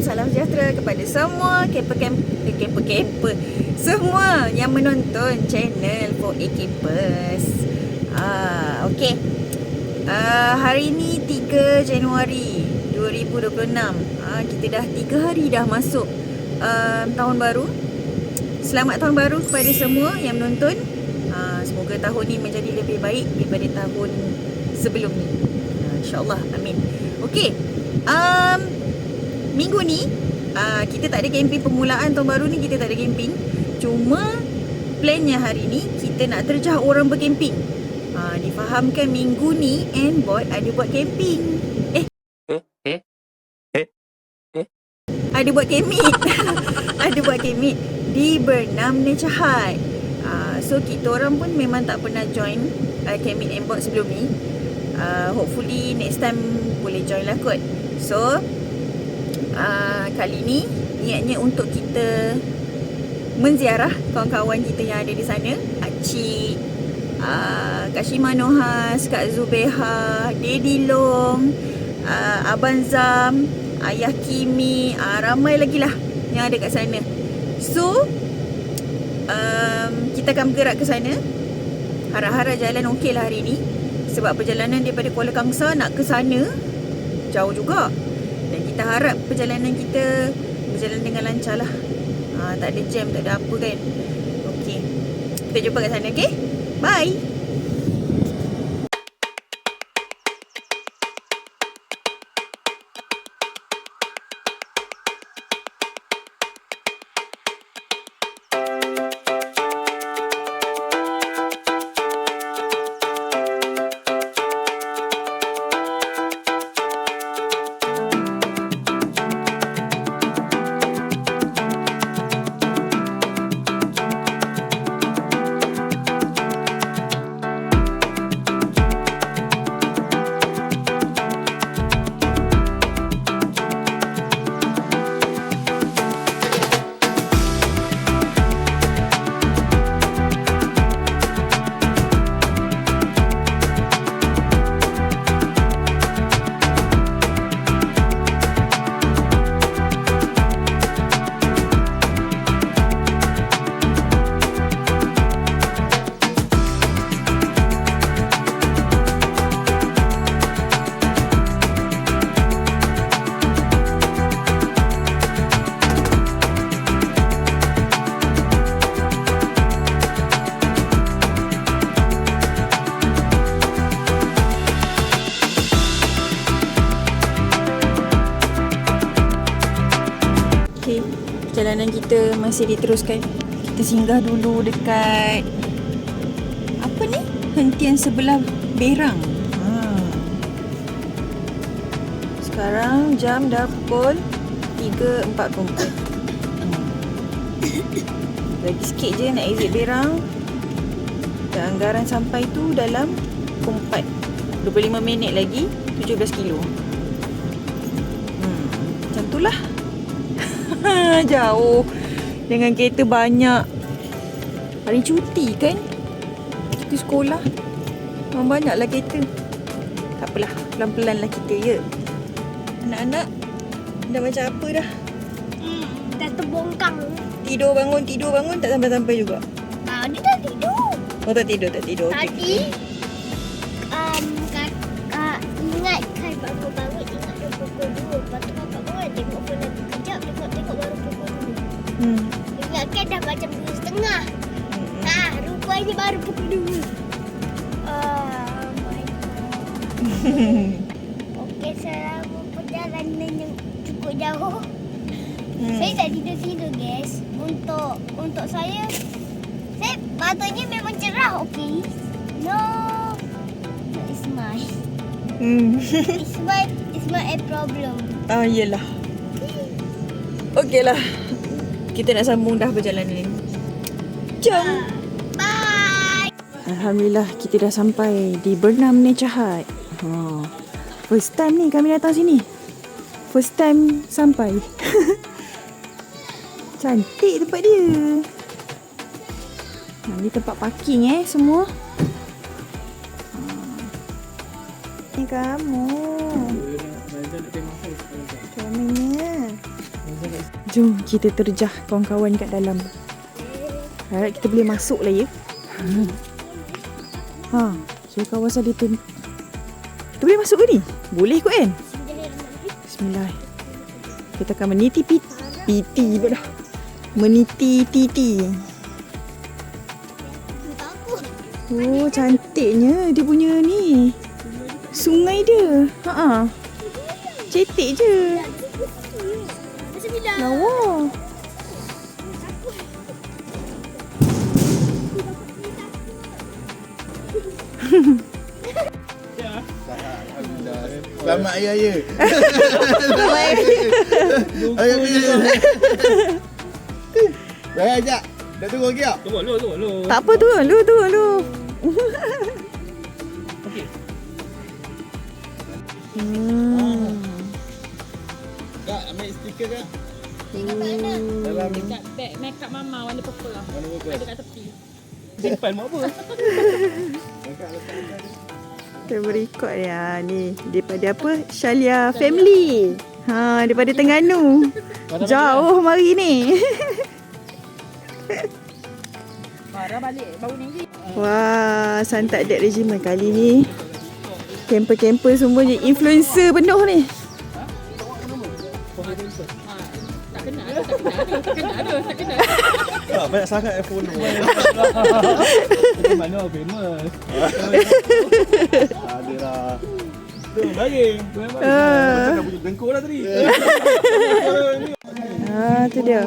salam sejahtera kepada semua camper semua yang menonton channel 4A Campers. Okey. Hari ni 3 Januari 2026. Kita dah 3 hari dah masuk tahun baru. Selamat tahun baru kepada semua yang menonton. Semoga tahun ni menjadi lebih baik daripada tahun sebelum ni. InsyaAllah, amin. Okey. Minggu ni kita tak ada camping. Permulaan tahun baru ni kita tak ada camping. Cuma plannya hari ni kita nak terjah orang bercamping. Difahamkan minggu ni Nbot ada buat camping. Ada buat camping. Ada buat camping di Bernam Nature Hut. So kita orang pun memang tak pernah join camping Nbot sebelum ni. Hopefully next time boleh join lah kot. So kali ni niatnya untuk kita menziarah kawan-kawan kita yang ada di sana. Acik, Kak Shima Nohas, Kak Zubeha, Daddy Long, Abang Zam, Ayah Kimi, ramai lagi lah yang ada kat sana. So kita akan bergerak ke sana. Harap-harap jalan okey lah hari ni. Sebab perjalanan daripada Kuala Kangsar nak ke sana jauh juga. Dan kita harap perjalanan kita berjalan dengan lancar lah. Tak ada jam, tak ada apa kan. Okey, kita jumpa kat sana, okey? Bye. Perjalanan kita masih diteruskan. Kita singgah dulu dekat apa ni? Hentian sebelah Berang. Sekarang jam dah pukul 3.44. Lagi sikit je nak exit Berang. Dan anggaran sampai tu dalam pukul 4. 25 minit lagi, 17 kilo. Macam tu lah. Jauh dengan kereta banyak. Hari cuti kan, kita sekolah memang banyaklah kereta. Tak apalah, pelan-pelan lah kita ya. Anak-anak dah macam apa dah? Dah terbongkang. Tidur bangun tak sampai-sampai juga. Tadi dah tidur. Oh tak tidur. Tadi kakak ingat kan bangun ingat dah pukul 2. Lepas tu kakak bangun tengok phone lagi kejap, tengok baru pukul 2. Ingat kan dah macam 2.30. Rupanya baru pukul 2. Oh my god. Okey, selama perjalanan yang cukup jauh, saya tak tidur guys. Untuk saya patutnya memang cerah, okey. No, it's mine. It's my problem. Yelah. Okey lah. Kita nak sambung dah perjalanan. Jom. Bye. Alhamdulillah kita dah sampai di Bernam Nature Hut. First time ni kami datang sini. First time sampai. Cantik tempat dia. Ni tempat parking semua. Ni kamu. Comelnya. Jom kita terjah kawan-kawan kat dalam. Harap kita boleh masuk lah ya. So kawasan dia tu. Kita boleh masuk ke ni? Boleh kot kan? Bismillah. Kita akan meniti piti pula. Meniti titi. Oh, cantiknya dia punya ni. Sungai dia. Cetek je. Lawa. Selamat Hari Raya. Bayar sekejap. Dah tunggu lagi tak? Tunggu. Tak apa tu, lu. Okey. Kak, ambil stiker kan? Dalam Dekat bag makeup mama warna purple lah. mana pun. Ada kat tepi. simpan mau apa? Kita berikut ya ni daripada apa? Shalia Family. Daripada Terengganu. Jauh mari ni. Farah balik baru ni. Wah, Santap Dek Regimen kali ni. Camper-camper semuanya influencer penuh ni. Tak kenal. Banyak sangat yang follow. Mana famous? Ada lah. Tu lagi. Ah. Dah punya dengkur dah tadi. Tu dia.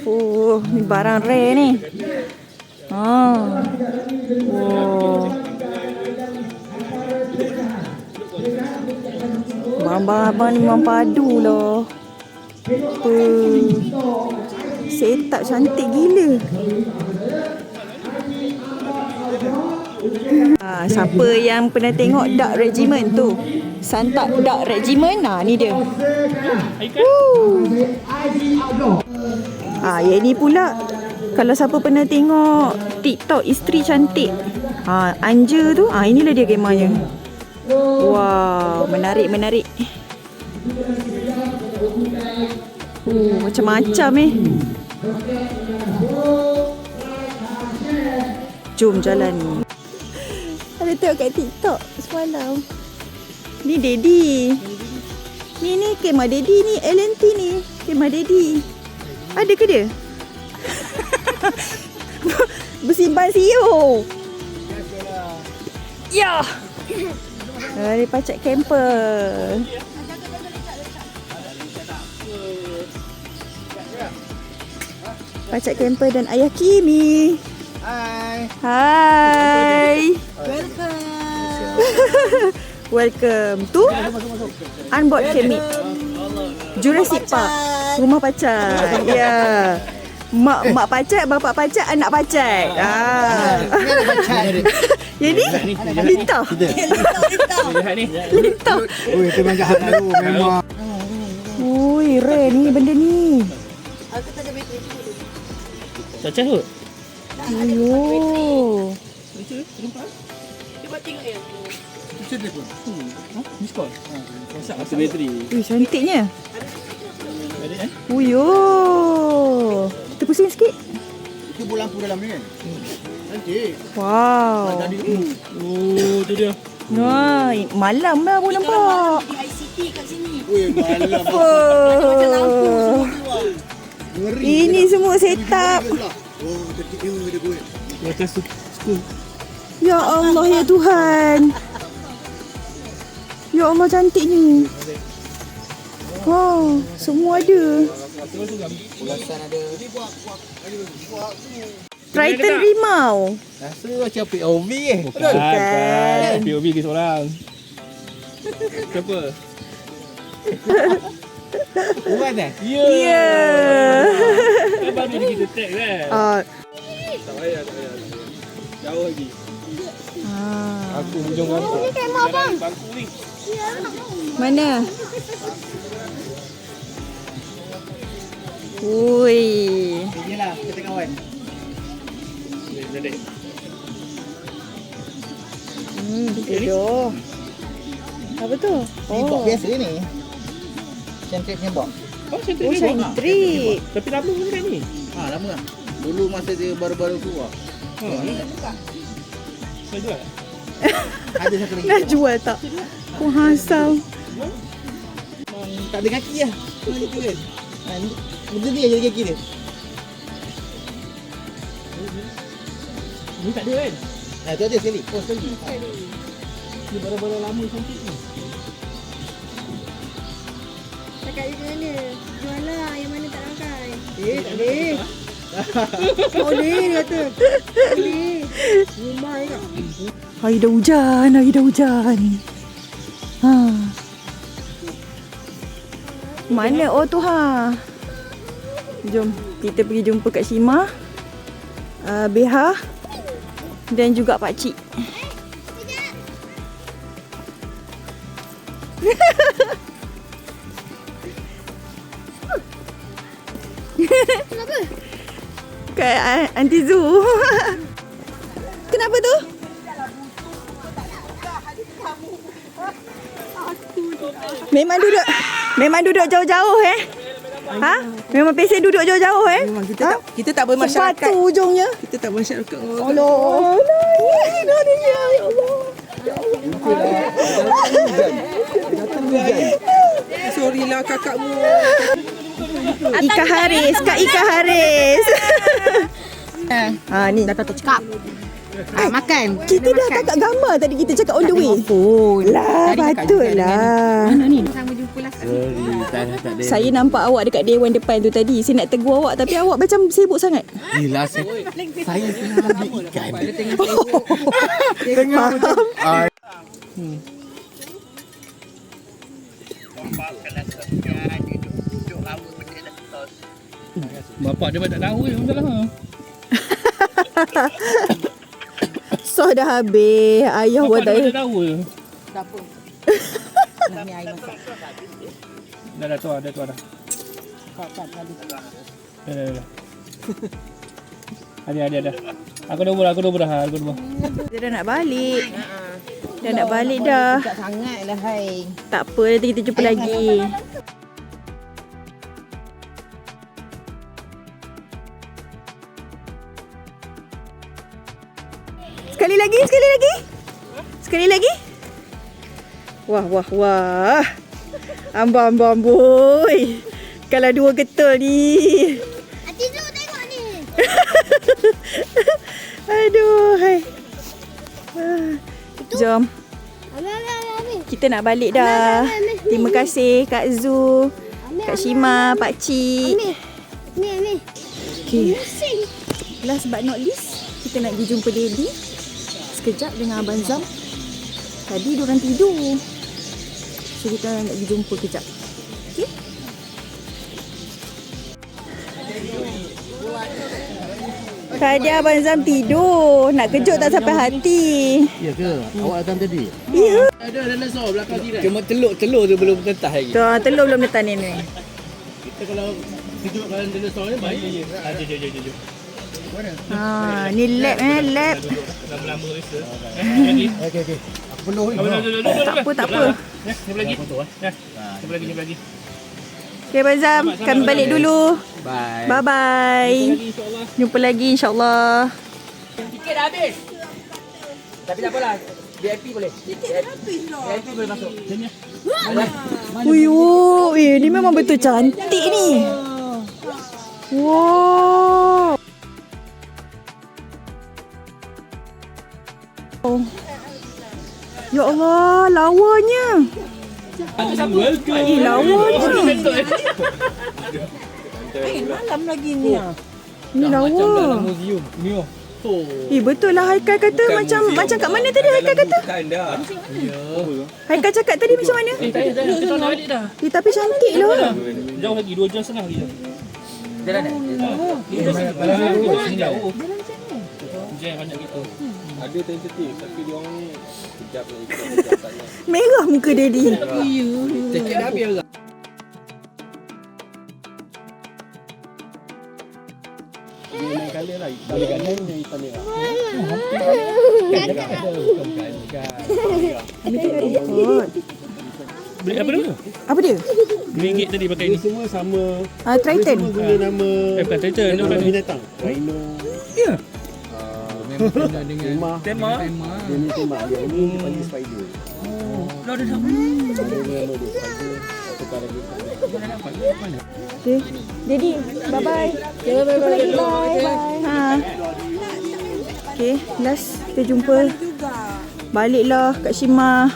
Oh, ni barang rare ni. Oh. Barang-barang abang ni memang padu lah. Setup cantik gila. Siapa yang pernah tengok Dark Regiment tu, Santap Dark Regiment, ni dia. Yang ni pula, kalau siapa pernah tengok TikTok Isteri Cantik, Anja tu, inilah dia kemahnya. Wow, menarik. Macam-macam Jom jalan. Ada tengok kat TikTok semalam. Ni Daddy. Ni kemah Daddy ni, LNT ni. Kemah Daddy. Ada ke dia? Bersimpan CEO. Ya. Dari Pacak Camper. Pacak Camper dan Ayah Kimi. Hai. Welcome to Unboard Camp. Jurassic Park. Rumah Pacak. Ya. Mak Pacak, bapak Pacak, anak Pacak. Jadi lintah. Lihat ni. Lintah. Oi, memang jahat tu memang. Ui, rare ni benda ni. Cacah tu. Ayo. Macam dia pun. Miss call. Masa bateri. Ui, cantiknya. Ada kan? Uyo. Kita pusing sikit. Itu lampu dalam ni kan? Cantik. Wow. Oh, tu dia. Wah, malam lah pun nampak. Oi, malam. Oh. Ngeri. Ini semua setup. Oh, detik dia buat. Atas school. Ya Allah, ya Tuhan. Ya Allah, cantiknya. Wow, semua ada. Ulasan ada. Triton Rimau. Rasa macam POV Bukan. POV ke seorang. Siapa? Bukan eh? Ya. Kan baru ni kita tag kan? Tak payah. Jauh lagi. Aku hujung bangku. Ni kemah bang. Bangku ni. Mana? Ui. Inilah kita kawan. Jadi. Tidur. Apa tu? Ni box biasa ni. Centric punya box. Oh, centric Oh, ni buat. centric. Tapi lama pun kan ni. Lama lah. Dulu masa dia baru-baru keluar. Saya jual. Ada satu lagi. Nak jual tak? Kau hasal. Tak ada kaki lah. Macam tu kan. Benda ni yang jadi kaki dia. Ni tak ada kan? Tu ada sekali. Oh, sekali. Ni barang-barang lama cantik ni. Cakap dia mana? Jual lah yang mana tak pakai. Tak boleh. Tak boleh dia kata. Tak boleh. Rumah je tak. Hari dah hujan. Ha. Mana tu ha? Jom kita pergi jumpa Kak Shima, Beha dan juga Pak Cik. Kenapa? Kak Aunty Zu. Kenapa tu? Memang duduk jauh-jauh Ha? Memang pesen duduk jauh-jauh Memang kita tak bermasyarakat. Batu ujungnya. Kita tak bermasyarakat. Allah. Dah dia ya Allah. Sorry lah kakakmu. Ika Haris, Kak Ika Haris. Ni Dah tak cakap. Makan. kita dah tak kat gambar tadi kita cakap on the way. Lah, patutlah. Mana ni? Sama jumpa lah. Sorry, tak ada. Saya nampak awak dekat dewan depan tu tadi. Saya nak tegur awak tapi awak macam sibuk sangat. Yelah, saya tengah ambil ikan. Faham? Bapak dia tak tahu je masalah. Sos dah habis. Ayah buat Bapak dia tak. tak tahu je. Dapur. Ni air masak. Dah tu dah. Kakak tadi. Dah. Ada. Aku dah dah. Dia dah nak balik. Dah nak balik dah. Tak sangat lah hai. Tak apa, nanti kita jumpa lagi. Sekali lagi. Wah. Amboi. Kalau dua getul ni. Aunty Zu tengok ni. Aduh, hai. Jom. Ambil. Kita nak balik dah. Terima kasih Kak Zu, Kak Shima, Pak Cik. Ambil. Okay. Pusing. Last but not least, kita nak pergi jumpa Daddy sekejap dengan Abang Zam. Tadi diorang tidur. So kita nak pergi jumpa kejap. Okay? Tadi Abang Zam tidur. Nak kejut tak sampai hati. Ya ke? Awak datang tadi? Ya. Ada dinosaur belakang tirai. Cuma telur tu belum tetah lagi. Telur belum letak ni. Kita kalau kejut kalau dinosaur ni bahaya je. Jom. Ni lab lab. Lama-lama rasa. Lagi. Okey. Aku penuh ni. Tak apa. Jom lagi. Jom lagi. Okay Abang Zam, kami balik dulu. Bye. Bye-bye. InsyaAllah. Jumpa lagi insyaAllah. Tiket dah habis. Tapi tak apalah. VIP boleh. VIP boleh masuk. Sini. Uyuh, ni memang betul cantik ni. Wow. Ya Allah, lawanya. Welcome. Lawanya. Malam lagi ni. Ni lawa. Museum. Ni Betul lah Haikal kata macam kat mana tadi Haikal kata? Haikal cakap tadi macam mana? tak kita nak balik dah. Tapi cantik lah. Jauh lagi 2 jam setengah lagi. Jalan ni. Sini jauh. Jam banyak gitu. Ada tentatif tapi dia orang ni kejap nak ikut kejap tanya. Merah muka Daddy. Tiket dah habis lah. Main kali lah. Boleh gandang yang hitam ni lah. Ini tengah record. Beli apa tu? Apa dia? RM2 tadi pakai Ini ni. semua sama. Triton. Semua guna nama Bukan Titan, ni nama bukan ni. binatang. Rhino. Ya. Tema. Tema. Dia ni tema. Yang ni panggil spider. Dah ada sama. Ada nama dia spider. Tukar lagi. Okay. Jadi, bye-bye. Jumpa lagi, bye. Ha. Okay, last kita jumpa. Baliklah Kak Shima.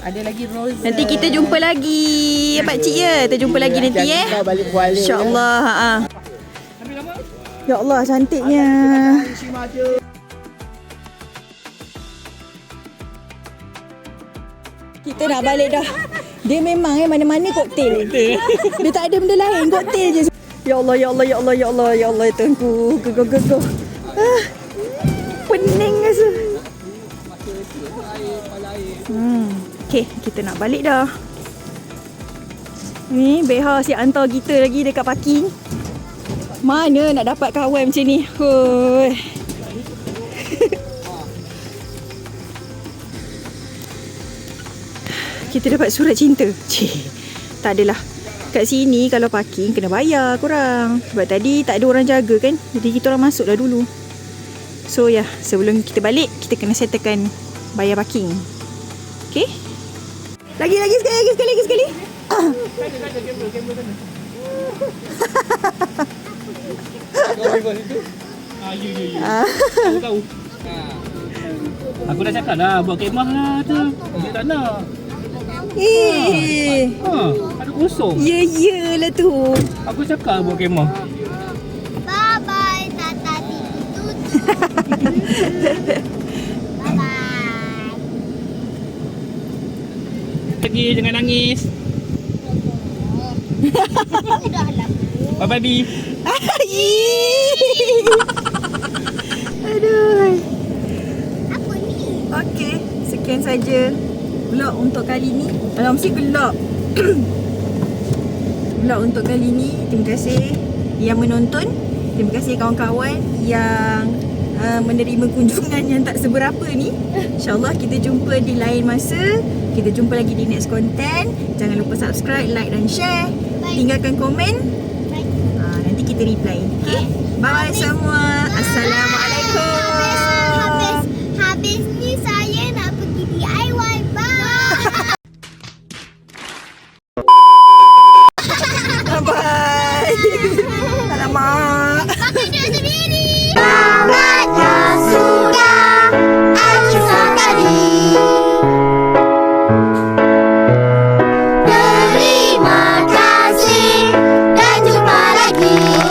Ada lagi rose. Nanti kita jumpa lagi. Pakcik ya. Kita jumpa lagi nanti Kau balik kuala. InsyaAllah. Ha. Ya Allah, cantiknya. Kita nak balik dah. Dia memang mana-mana koktel. Dia tak ada benda lain, koktel je. Ya Allah, ya Allah, ya Allah, ya Allah, ya Allah, Tuhanku. Go. Pening rasa. Okay, kita nak balik dah. Ni Beha si hantar kita lagi dekat parking. Mana nak dapat kawan macam ni? Hoi. Kita dapat surat cinta. Cik, tak adalah. Kat sini kalau parking kena bayar korang. Sebab tadi tak ada orang jaga kan. Jadi kita orang masuk dah dulu. So ya, sebelum kita balik, kita kena settlekan bayar parking. Okay? Lagi sekali. Tahu. Aku dah cakap dah buat kemah lah tu. Dia tak nak. Ada kosong. Ya lah tu. Aku cakap buat kemah. Bye-bye, Tata Titi Tutu. Bye-bye. Pergi, jangan nangis. Udahlah. Bye-bye, Bi. Aduh. Apa ni? Okey, sekian saja vlog untuk kali ni. Mesti vlog. Vlog untuk kali ni. Terima kasih yang menonton. Terima kasih kawan-kawan yang menerima kunjungan yang tak seberapa ni. InsyaAllah kita jumpa di lain masa. Kita jumpa lagi di next content. Jangan lupa subscribe, like dan share. Tinggalkan komen. Nanti kita reply. Okay? Bye semua. Assalamualaikum. Habis ni saya nak pergi DIY. Bye.